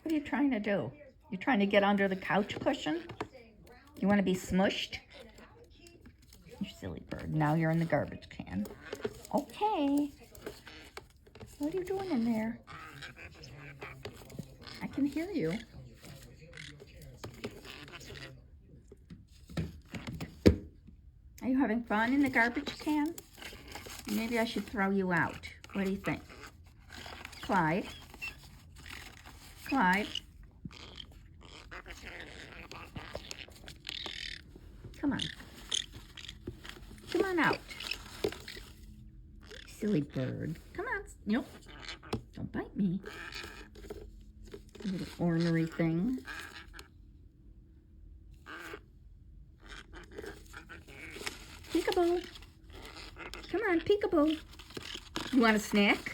What are you trying to do? You trying to get under the couch cushion? You want to be smushed? You silly bird. Now you're in the garbage can. Okay. What are you doing in there? I can hear you. Are you having fun in the garbage can? Maybe I should throw you out. What do you think? Clyde? Clyde? Come on. Come on out. Silly bird. Come on. Nope. Don't bite me. Little ornery thing. Peekaboo. Come on, peekaboo. You want a snack?